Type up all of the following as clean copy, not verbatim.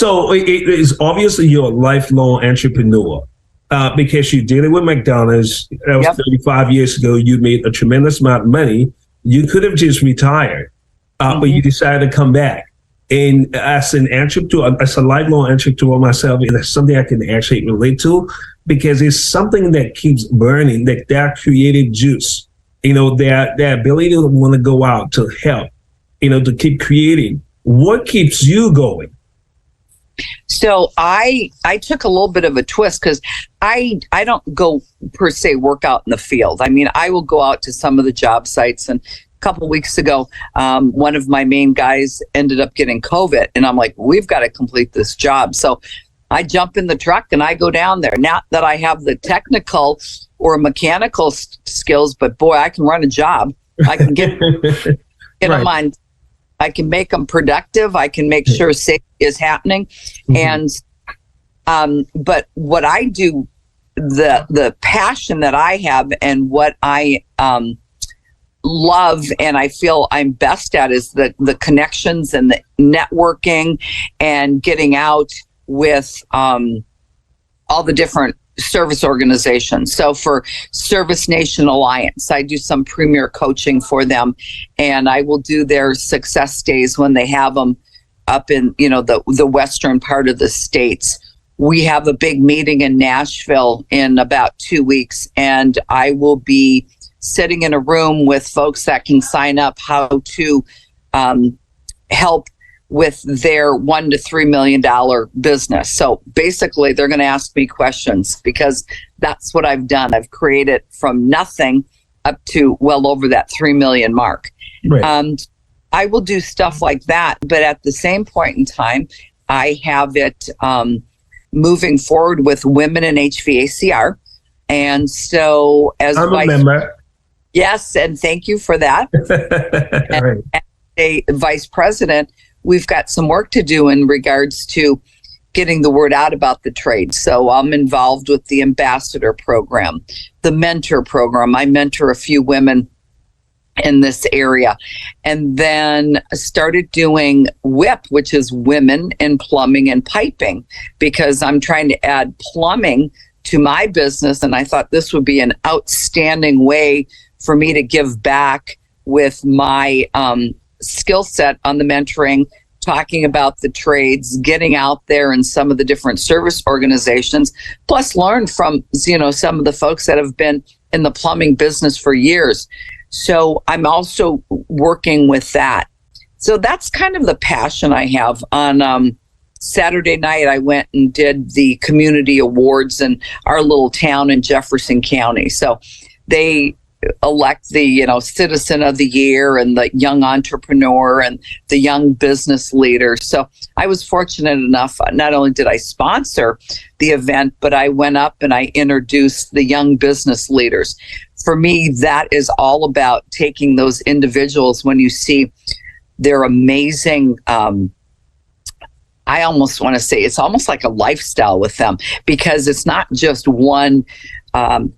So it is obviously you're a lifelong entrepreneur because you did it with McDonald's. That was 35 years ago. You made a tremendous amount of money. You could have just retired, but you decided to come back. And as an entrepreneur, as a lifelong entrepreneur myself, it's something I can actually relate to because it's something that keeps burning, that creative juice, that ability to want to go out to help, to keep creating. What keeps you going? So I took a little bit of a twist because I don't go per se work out in the field. I mean, I will go out to some of the job sites, and a couple of weeks ago, one of my main guys ended up getting COVID, and I'm like, we've got to complete this job. So I jump in the truck and I go down there. Not that I have the technical or mechanical skills, but boy, I can run a job. I can get them on. I can make them productive. I can make sure safety is happening. And, but what I do, the passion that I have and what I love and I feel I'm best at is the connections and the networking and getting out with all the different service organizations. So for Service Nation Alliance, I do some premier coaching for them, and I will do their success days when they have them up in, the western part of the states. We have a big meeting in Nashville in about 2 weeks, and I will be sitting in a room with folks that can sign up how to help with their $1 to $3 million business. So basically, they're going to ask me questions because that's what I've done. I've created from nothing up to well over that 3 million mark. Right. I will do stuff like that, but at the same point in time, I have it moving forward with women in HVACR. And so as I'm a member. Yes, and thank you for that. Right. As a vice president, we've got some work to do in regards to getting the word out about the trade. So I'm involved with the ambassador program, the mentor program. I mentor a few women in this area, and then started doing WIP, which is Women in Plumbing and Piping, because I'm trying to add plumbing to my business. And I thought this would be an outstanding way for me to give back with my skill set on the mentoring, talking about the trades, getting out there in some of the different service organizations, plus learn from, some of the folks that have been in the plumbing business for years. So I'm also working with that. So that's kind of the passion I have. On Saturday night, I went and did the community awards in our little town in Jefferson County. So they elect the citizen of the year and the young entrepreneur and the young business leader. So I was fortunate enough, not only did I sponsor the event, but I went up and I introduced the young business leaders. For me, that is all about taking those individuals when you see their amazing, I almost want to say it's almost like a lifestyle with them, because it's not just one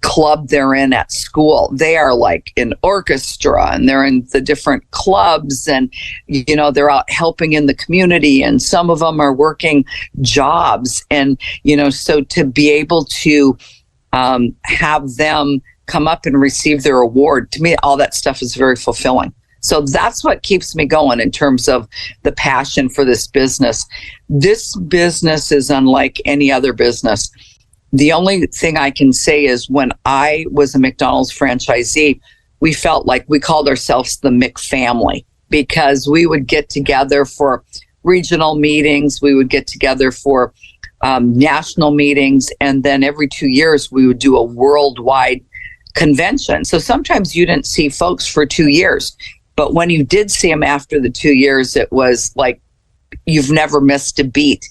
club they're in at school. They are like in orchestra, and they're in the different clubs, and they're out helping in the community, and some of them are working jobs. And so to be able to have them come up and receive their award, to me, all that stuff is very fulfilling. So that's what keeps me going in terms of the passion for this business. This business is unlike any other business. The only thing I can say is when I was a McDonald's franchisee, we felt like we called ourselves the McFamily, because we would get together for regional meetings, we would get together for national meetings, and then every 2 years we would do a worldwide convention. So sometimes you didn't see folks for 2 years, but when you did see them after the 2 years, it was like you've never missed a beat.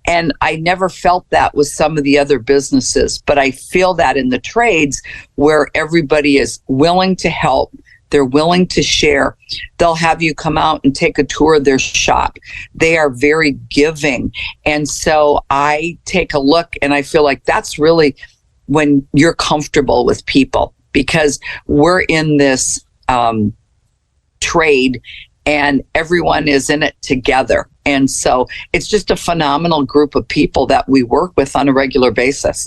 And I never felt that with some of the other businesses, but I feel that in the trades where everybody is willing to help, they're willing to share. They'll have you come out and take a tour of their shop. They are very giving. And so I take a look and I feel like that's really when you're comfortable with people, because we're in this trade and everyone is in it together. And so it's just a phenomenal group of people that we work with on a regular basis.